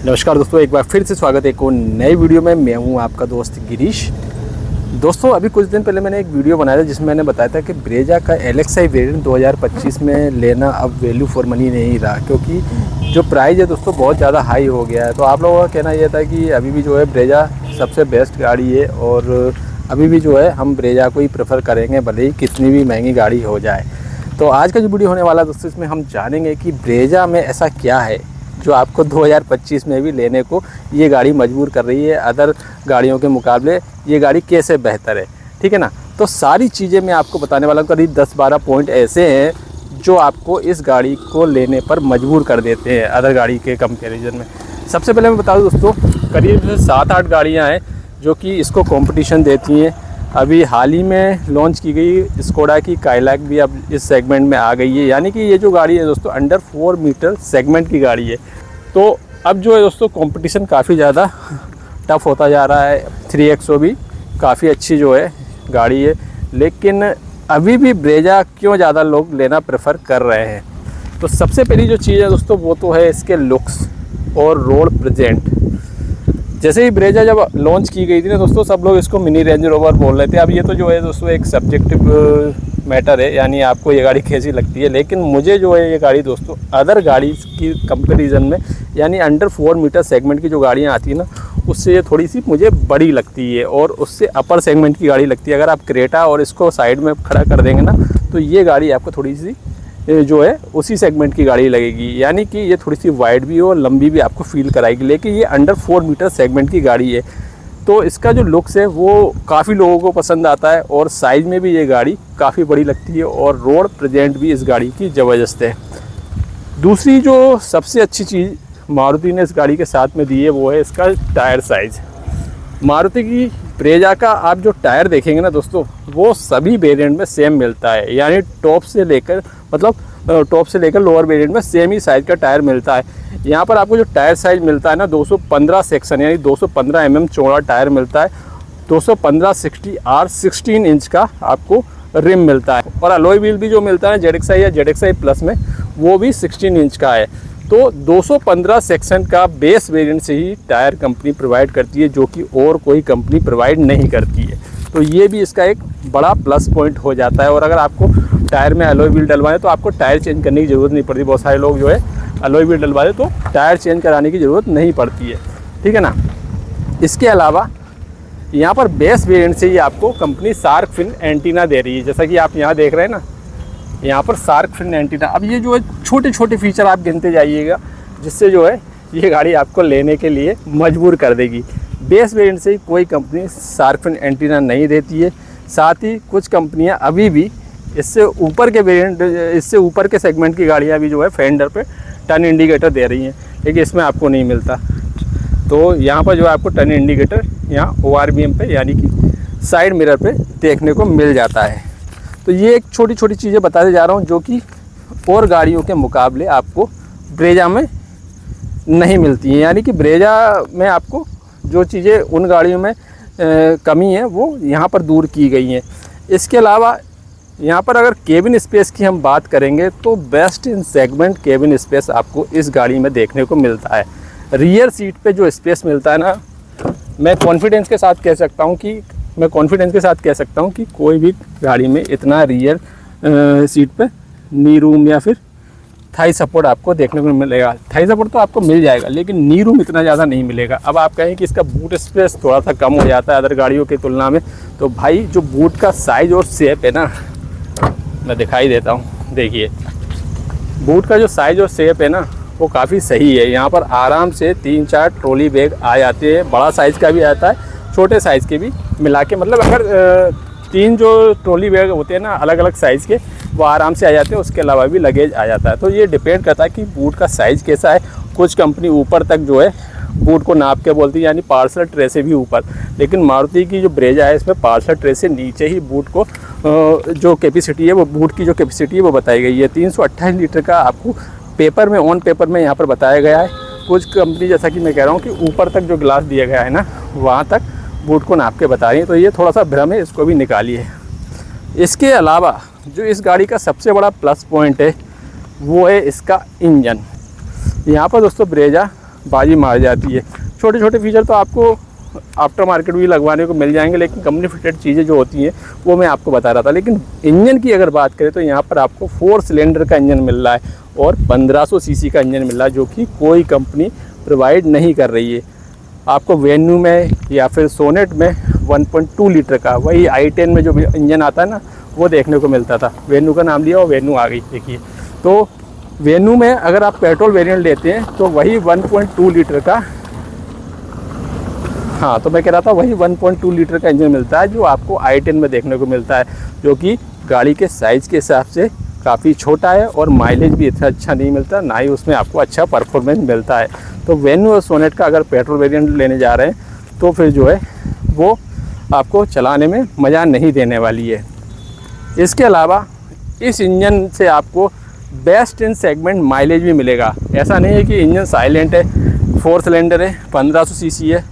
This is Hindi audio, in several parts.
नमस्कार दोस्तों, एक बार फिर से स्वागत है एक और नई वीडियो में। मैं हूं आपका दोस्त गिरीश। दोस्तों, अभी कुछ दिन पहले मैंने एक वीडियो बनाया था जिसमें मैंने बताया था कि ब्रेजा का LXi वेरिएंट 2025 में लेना अब वैल्यू फॉर मनी नहीं रहा, क्योंकि जो प्राइस है दोस्तों बहुत ज़्यादा हाई हो गया है। तो आप लोगों का कहना यह था कि अभी भी जो है ब्रेजा सबसे बेस्ट गाड़ी है और अभी भी जो है हम ब्रेजा को ही प्रेफर करेंगे, भले ही कितनी भी महंगी गाड़ी हो जाए। तो आज का जो वीडियो होने वाला है दोस्तों, इसमें हम जानेंगे कि ब्रेजा में ऐसा क्या है जो आपको 2025 में भी लेने को ये गाड़ी मजबूर कर रही है। अदर गाड़ियों के मुकाबले ये गाड़ी कैसे बेहतर है, ठीक है ना। तो सारी चीज़ें मैं आपको बताने वाला हूँ। करीब 10-12 पॉइंट ऐसे हैं जो आपको इस गाड़ी को लेने पर मजबूर कर देते हैं अदर गाड़ी के कंपैरिजन में। सबसे पहले मैं बता दूँ दोस्तों, करीब 7-8 गाड़ियाँ हैं जो कि इसको कंपटीशन देती हैं। अभी हाल ही में लॉन्च की गई स्कोडा की काइलैक भी अब इस सेगमेंट में आ गई है, यानी कि ये जो गाड़ी है दोस्तों अंडर 4 मीटर सेगमेंट की गाड़ी है। तो अब जो है दोस्तों कंपटीशन काफ़ी ज़्यादा टफ होता जा रहा है। 3XO भी काफ़ी अच्छी जो है गाड़ी है, लेकिन अभी भी ब्रेजा क्यों ज़्यादा लोग लेना प्रेफर कर रहे हैं। तो सबसे पहली जो चीज़ है दोस्तों वो तो है इसके लुक्स और रोड प्रेजेंट। जैसे ही ब्रेजा जब लॉन्च की गई थी ना दोस्तों, सब लोग इसको मिनी रेंज रोवर बोल रहे थे। अब ये तो जो है दोस्तों एक सब्जेक्टिव मैटर है, यानी आपको ये गाड़ी कैसी लगती है। लेकिन मुझे जो है ये गाड़ी दोस्तों अदर गाड़ी की कंपैरिजन में, यानी अंडर 4 मीटर सेगमेंट की जो गाड़ियाँ आती है ना, उससे ये थोड़ी सी मुझे बड़ी लगती है और उससे अपर सेगमेंट की गाड़ी लगती है। अगर आप क्रेटा और इसको साइड में खड़ा कर देंगे ना, तो ये गाड़ी आपको थोड़ी सी जो है उसी सेगमेंट की गाड़ी लगेगी, यानी कि ये थोड़ी सी वाइड भी और लंबी भी आपको फील कराएगी। लेकिन ये अंडर 4 मीटर सेगमेंट की गाड़ी है, तो इसका जो लुक्स है वो काफ़ी लोगों को पसंद आता है और साइज़ में भी ये गाड़ी काफ़ी बड़ी लगती है और रोड प्रेजेंट भी इस गाड़ी की ज़बरदस्त है। दूसरी जो सबसे अच्छी चीज़ मारुति ने इस गाड़ी के साथ में दी है वो है इसका टायर साइज़। मारुति की ब्रेजा का आप जो टायर देखेंगे ना दोस्तों, वो सभी वेरिएंट में सेम मिलता है, यानी टॉप से लेकर लोअर वेरिएंट में सेम ही साइज़ का टायर मिलता है। यहाँ पर आपको जो टायर साइज़ मिलता है ना 215 सेक्शन, यानी 215 mm चौड़ा टायर मिलता है। 215/60R 16 इंच का आपको रिम मिलता है और अलॉय व्हील भी जो मिलता है ZXi या ZXi प्लस में, वो भी 16 इंच का है। तो 215 सेक्शन का बेस वेरिएंट से ही टायर कंपनी प्रोवाइड करती है, जो कि और कोई कंपनी प्रोवाइड नहीं करती है। तो ये भी इसका एक बड़ा प्लस पॉइंट हो जाता है। और अगर आपको टायर में अलॉय व्हील डलवाएं तो आपको टायर चेंज करने की ज़रूरत नहीं पड़ती। बहुत सारे लोग जो है अलॉय व्हील डलवा दे तो टायर चेंज कराने की ज़रूरत नहीं पड़ती है, ठीक है ना। इसके अलावा यहाँ पर बेस वेरिएंट से ही आपको कंपनी शार्क फिन एंटीना दे रही है, जैसा कि आप यहाँ देख रहे हैं ना, यहाँ पर शार्क फिन एंटीना। अब ये जो है छोटे छोटे फीचर आप गिनते जाइएगा, जिससे जो है ये गाड़ी आपको लेने के लिए मजबूर कर देगी। बेस वेरिएंट से ही कोई कंपनी शार्क फिन एंटीना नहीं देती है। साथ ही कुछ कंपनियाँ अभी भी इससे ऊपर के वेरिएंट, इससे ऊपर के सेगमेंट की गाड़ियाँ भी जो है फेंडर पे टर्न इंडिकेटर दे रही हैं, लेकिन इसमें आपको नहीं मिलता। तो यहाँ पर जो है आपको टर्न इंडिकेटर यहाँ ORVM पे, यानी कि साइड मिरर पे देखने को मिल जाता है। तो ये एक छोटी छोटी चीज़ें बताते जा रहा हूँ जो कि और गाड़ियों के मुकाबले आपको ब्रेजा में नहीं मिलती हैं। यानी कि ब्रेजा में आपको जो चीज़ें उन गाड़ियों में कमी है वो यहाँ पर दूर की गई हैं। इसके अलावा यहाँ पर अगर केबिन स्पेस की हम बात करेंगे तो best in segment cabin space आपको इस गाड़ी में देखने को मिलता है। रियर सीट पे जो स्पेस मिलता है ना, मैं कॉन्फिडेंस के साथ कह सकता हूँ कि कोई भी गाड़ी में इतना रियर सीट पे नी रूम या फिर थाई सपोर्ट आपको देखने को मिलेगा। थाई सपोर्ट तो आपको मिल जाएगा, लेकिन नी रूम इतना ज़्यादा नहीं मिलेगा। अब आप कहें कि इसका बूट स्पेस थोड़ा सा कम हो जाता है अदर गाड़ियों की तुलना में, तो भाई जो बूट का साइज़ और शेप है ना, मैं दिखाई देता हूँ, देखिए बूट का जो साइज़ और शेप है ना वो काफ़ी सही है। यहाँ पर आराम से 3-4 ट्रॉली बैग आ जाते हैं, बड़ा साइज़ का भी आता है, छोटे साइज़ के भी मिला के। मतलब अगर 3 जो ट्रॉली बैग होते हैं ना अलग अलग साइज़ के, वो आराम से आ जाते हैं। उसके अलावा भी लगेज आ जाता है। तो ये डिपेंड करता है कि बूट का साइज़ कैसा है। कुछ कंपनी ऊपर तक जो है बूट को नाप के बोलती है, यानी पार्सल ट्रे से भी ऊपर, लेकिन मारुति की जो ब्रेजा है इसमें पार्सल ट्रे से नीचे ही बूट को जो कैपेसिटी है, वो बूट की जो कैपेसिटी है वो बताई गई है। 328 लीटर का आपको पेपर में, ऑन पेपर में यहाँ पर बताया गया है। कुछ कंपनी, जैसा कि मैं कह रहा हूँ कि ऊपर तक जो ग्लास दिया गया है ना, वहाँ तक बूट को नाप के बता रही है। तो ये थोड़ा सा भ्रम है, इसको भी निकालिए। इसके अलावा जो इस गाड़ी का सबसे बड़ा प्लस पॉइंट है वो है इसका इंजन। यहाँ पर दोस्तों ब्रेजा बाजी मार जाती है। छोटे छोटे फीचर तो आपको आफ्टर मार्केट भी लगवाने को मिल जाएंगे, लेकिन कंपनी फिटेड चीज़ें जो होती हैं वो मैं आपको बता रहा था। लेकिन इंजन की अगर बात करें तो यहाँ पर आपको 4 सिलेंडर का इंजन मिल रहा है और 1500 सीसी का इंजन मिल रहा है, जो कि कोई कंपनी प्रोवाइड नहीं कर रही है। आपको वेन्यू में या फिर सोनेट में 1.2 लीटर का, वही i10 में जो इंजन आता है ना, वो देखने को मिलता था। वेन्यू का नाम लिया और वेन्यू आ गई, देखिए। तो वेन्यू में अगर आप पेट्रोल वेरिएंट लेते हैं तो वही 1.2 लीटर का, हाँ तो मैं कह रहा था वही 1.2 लीटर का इंजन मिलता है जो आपको i10 में देखने को मिलता है, जो कि गाड़ी के साइज़ के हिसाब से काफ़ी छोटा है और माइलेज भी इतना अच्छा नहीं मिलता, ना ही उसमें आपको अच्छा परफॉर्मेंस मिलता है। तो वेन्यू और सोनेट का अगर पेट्रोल वेरिएंट लेने जा रहे हैं तो फिर जो है वो आपको चलाने में मज़ा नहीं देने वाली है। इसके अलावा इस इंजन से आपको बेस्ट इन सेगमेंट माइलेज भी मिलेगा। ऐसा नहीं है कि इंजन साइलेंट है, 4 सिलेंडर है, 1500 सीसी है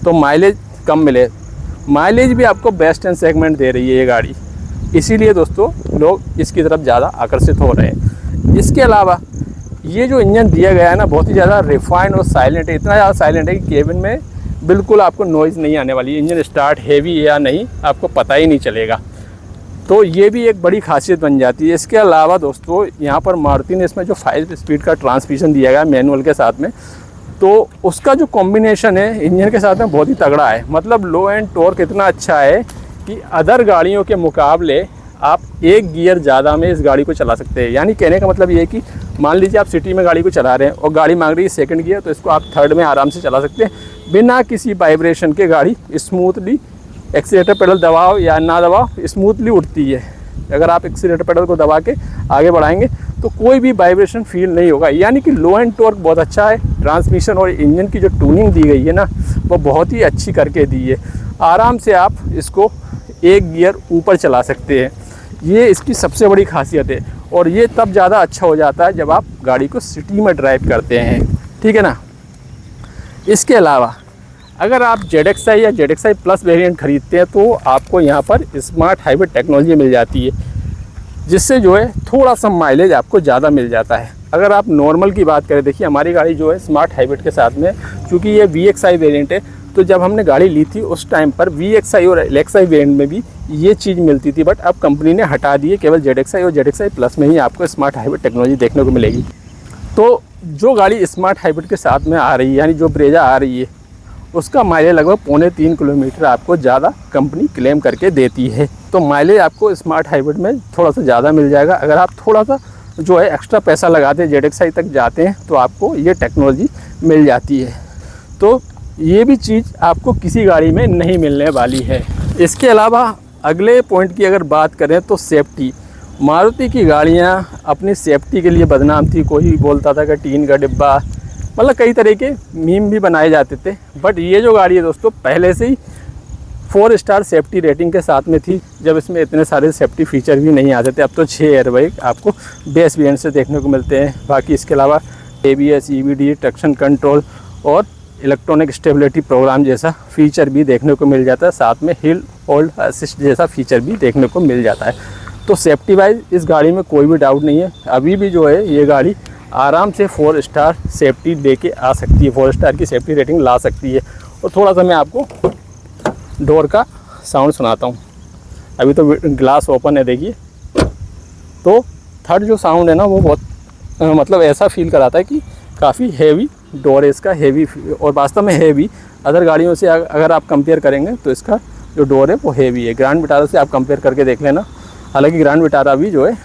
तो माइलेज कम मिले। माइलेज भी आपको बेस्ट इन सेगमेंट दे रही है ये गाड़ी, इसीलिए दोस्तों लोग इसकी तरफ ज़्यादा आकर्षित हो रहे हैं। इसके अलावा ये जो इंजन दिया गया है ना, बहुत ही ज़्यादा रिफाइंड और साइलेंट है। इतना ज़्यादा साइलेंट है कि केबिन में बिल्कुल आपको नॉइज़ नहीं आने वाली। इंजन स्टार्ट हैवी है या नहीं आपको पता ही नहीं चलेगा, तो ये भी एक बड़ी खासियत बन जाती है। इसके अलावा दोस्तों यहाँ पर मारुति ने इसमें जो 5 स्पीड का ट्रांसमिशन दिया गया मैनुअल के साथ में, तो उसका जो कॉम्बिनेशन है इंजन के साथ में बहुत ही तगड़ा है। मतलब लो एंड टॉर्क इतना अच्छा है कि अदर गाड़ियों के मुकाबले आप 1 गियर ज़्यादा में इस गाड़ी को चला सकते हैं। यानी कहने का मतलब ये है कि मान लीजिए आप सिटी में गाड़ी को चला रहे हैं और गाड़ी मांग रही है 2nd गियर, तो इसको आप 3rd में आराम से चला सकते हैं बिना किसी वाइब्रेशन के। गाड़ी स्मूथली एक्सीलेटर पेडल दबाओ या ना दबाओ स्मूथली उठती है। अगर आप एक्सीलेटर पेडल को दबा के आगे बढ़ाएंगे तो कोई भी वाइब्रेशन फील नहीं होगा। यानी कि लो एंड टॉर्क बहुत अच्छा है। ट्रांसमिशन और इंजन की जो ट्यूनिंग दी गई है ना, वो बहुत ही अच्छी करके दी है। आराम से आप इसको 1 गियर ऊपर चला सकते हैं, ये इसकी सबसे बड़ी खासियत है। और ये तब ज़्यादा अच्छा हो जाता है जब आप गाड़ी को सिटी में ड्राइव करते हैं, ठीक है ना। इसके अलावा अगर आप ZXi या ZXi प्लस वेरिएंट ख़रीदते हैं तो आपको यहाँ पर स्मार्ट हाइब्रिड टेक्नोलॉजी मिल जाती है, जिससे जो है थोड़ा सा माइलेज आपको ज़्यादा मिल जाता है। अगर आप नॉर्मल की बात करें, देखिए हमारी गाड़ी जो है स्मार्ट हाइब्रिड के साथ में, क्योंकि ये VXi वेरिएंट है, तो जब हमने गाड़ी ली थी उस टाइम पर VXi और LXi वेरिएंट में भी ये चीज़ मिलती थी, बट अब कंपनी ने हटा दी है। केवल ZXi और ZXi प्लस में ही आपको स्मार्ट हाइब्रिड टेक्नोलॉजी देखने को मिलेगी। तो जो गाड़ी स्मार्ट हाइब्रिड के साथ में आ रही है, यानी जो ब्रेजा आ रही है, उसका माइलेज लगभग 2.25 किलोमीटर आपको ज़्यादा कंपनी क्लेम करके देती है। तो माइलेज आपको स्मार्ट हाइब्रिड में थोड़ा सा ज़्यादा मिल जाएगा। अगर आप थोड़ा सा जो है एक्स्ट्रा पैसा लगाते हैं, ZXi तक जाते हैं, तो आपको ये टेक्नोलॉजी मिल जाती है। तो ये भी चीज़ आपको किसी गाड़ी में नहीं मिलने वाली है। इसके अलावा अगले पॉइंट की अगर बात करें तो सेफ्टी। मारुति की गाड़ियाँ अपनी सेफ्टी के लिए बदनाम थी। कोई बोलता था कि टीन का डिब्बा, मतलब कई तरह के मीम भी बनाए जाते थे। बट ये जो गाड़ी है दोस्तों पहले से ही 4 स्टार सेफ्टी रेटिंग के साथ में थी, जब इसमें इतने सारे सेफ्टी फीचर भी नहीं आते थे। अब तो 6 एयरबैग आपको बेस वेरिएंट से देखने को मिलते हैं। बाकी इसके अलावा ABS, EBD, ट्रैक्शन कंट्रोल और इलेक्ट्रॉनिक स्टेबिलिटी प्रोग्राम जैसा फीचर भी देखने को मिल जाता है। साथ में हिल होल्ड असिस्ट जैसा फीचर भी देखने को मिल जाता है। तो सेफ्टी वाइज इस गाड़ी में कोई भी डाउट नहीं है। अभी भी जो है ये गाड़ी आराम से 4 स्टार सेफ्टी दे के आ सकती है, 4 स्टार की सेफ्टी रेटिंग ला सकती है। और थोड़ा सा मैं आपको डोर का साउंड सुनाता हूँ। अभी तो ग्लास ओपन है, देखिए। तो थर्ड जो साउंड है ना, वो बहुत मतलब ऐसा फील कराता है कि काफ़ी हैवी डोर है इसका, हैवी, और वास्तव में हैवी। अदर गाड़ियों से अगर आप कंपेयर करेंगे तो इसका जो डोर है वो हैवी है। ग्रैंड विटारा से आप कंपेयर करके देख लेना। हालांकि ग्रैंड विटारा भी जो है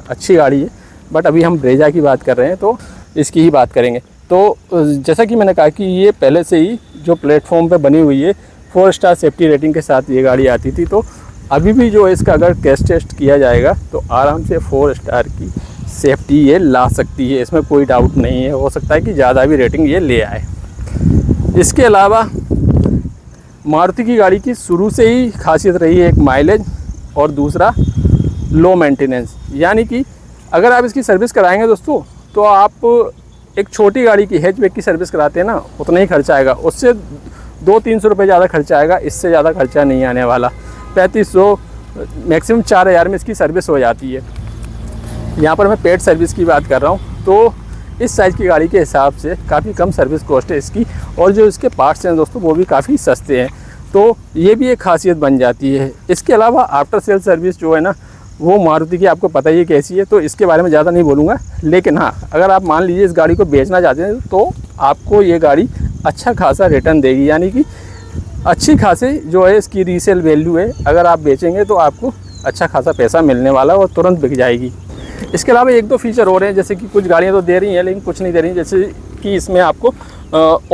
अच्छी गाड़ी है, बट अभी हम ब्रेजा की बात कर रहे हैं तो इसकी ही बात करेंगे। तो जैसा कि मैंने कहा कि ये पहले से ही जो प्लेटफॉर्म पे बनी हुई है, 4 स्टार सेफ्टी रेटिंग के साथ ये गाड़ी आती थी। तो अभी भी जो है इसका अगर क्रैश टेस्ट किया जाएगा तो आराम से 4 स्टार की सेफ्टी ये ला सकती है, इसमें कोई डाउट नहीं है। हो सकता है कि ज़्यादा भी रेटिंग ये ले आए। इसके अलावा मारुति की गाड़ी की शुरू से ही खासियत रही है एक माइलेज और दूसरा लो मेंटेनेंस। यानी कि अगर आप इसकी सर्विस कराएंगे दोस्तों, तो आप एक छोटी गाड़ी की हैचबैक की सर्विस कराते हैं ना, उतना ही खर्चा आएगा। उससे 200-300 रुपये ज़्यादा खर्चा आएगा, इससे ज़्यादा खर्चा नहीं आने वाला। 3500 मैक्सिमम 4000 में इसकी सर्विस हो जाती है। यहाँ पर मैं पेड सर्विस की बात कर रहा हूँ। तो इस साइज़ की गाड़ी के हिसाब से काफ़ी कम सर्विस कॉस्ट है इसकी, और जो इसके पार्ट्स हैं दोस्तों वो भी काफ़ी सस्ते हैं, तो ये भी एक खासियत बन जाती है। इसके अलावा आफ्टर सेल सर्विस जो है ना वो मारुति की आपको पता ही कैसी है, तो इसके बारे में ज़्यादा नहीं बोलूँगा। लेकिन हाँ, अगर आप मान लीजिए इस गाड़ी को बेचना चाहते हैं तो आपको ये गाड़ी अच्छा खासा रिटर्न देगी, यानी कि अच्छी खासी जो है इसकी रीसेल वैल्यू है। अगर आप बेचेंगे तो आपको अच्छा खासा पैसा मिलने वाला है और तुरंत बिक जाएगी। इसके अलावा एक दो फीचर हो रहे हैं, जैसे कि कुछ गाड़ियाँ तो दे रही हैं लेकिन कुछ नहीं दे रही, जैसे कि इसमें आपको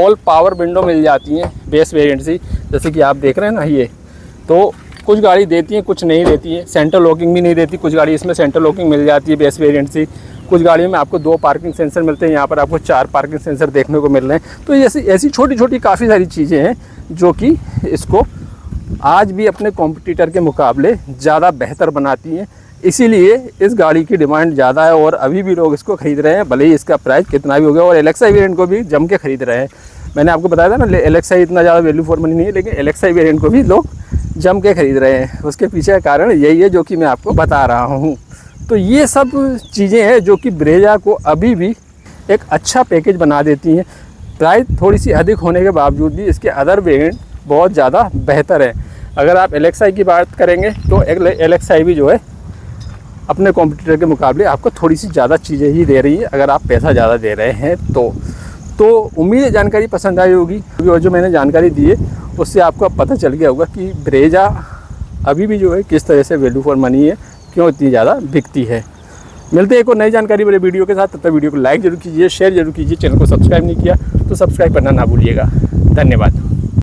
ऑल पावर विंडो मिल जाती हैं बेस वेरिएंट से, जैसे कि आप देख रहे हैं ना ये। तो कुछ गाड़ी देती हैं, कुछ नहीं देती है। सेंटर लॉकिंग भी नहीं देती, कुछ गाड़ी इसमें सेंटर लॉकिंग मिल जाती है बेस वेरिएंट से। कुछ गाड़ियों में आपको 2 पार्किंग सेंसर मिलते हैं, यहाँ पर आपको 4 पार्किंग सेंसर देखने को मिल रहे हैं। तो ऐसी छोटी छोटी काफ़ी सारी चीज़ें हैं जो कि इसको आज भी अपने कॉम्पिटिटर के मुकाबले ज़्यादा बेहतर बनाती हैं। इसीलिए इस गाड़ी की डिमांड ज़्यादा है और अभी भी लोग इसको ख़रीद रहे हैं, भले ही इसका प्राइस कितना भी हो गया। और एलेक्साई वेरिएंट को भी जम के ख़रीद रहे हैं। मैंने आपको बताया था ना एलेक्साई इतना ज़्यादा वैल्यू फॉर मनी नहीं है, लेकिन एलेक्साई वेरिएंट को भी लोग जम के ख़रीद रहे हैं। उसके पीछे का कारण यही है जो कि मैं आपको बता रहा हूँ। तो ये सब चीज़ें हैं जो कि ब्रेजा को अभी भी एक अच्छा पैकेज बना देती हैं। प्राइस थोड़ी सी अधिक होने के बावजूद भी इसके अदर वेरिएंट बहुत ज़्यादा बेहतर है। अगर आप एलेक्साई की बात करेंगे तो एलेक्साई भी जो है अपने कॉम्पिटिटर के मुकाबले आपको थोड़ी सी ज़्यादा चीज़ें ही दे रही है, अगर आप पैसा ज़्यादा दे रहे हैं तो उम्मीद है जानकारी पसंद आई होगी। और जो मैंने जानकारी दी है उससे आपको अब पता चल गया होगा कि ब्रेजा अभी भी जो है किस तरह से वैल्यू फॉर मनी है, क्यों इतनी ज़्यादा बिकती है। मिलते हैं एक और नई जानकारी वाले वीडियो के साथ। तब तक वीडियो को लाइक जरूर कीजिए, शेयर जरूर कीजिए। चैनल को सब्सक्राइब नहीं किया तो सब्सक्राइब करना ना भूलिएगा। धन्यवाद।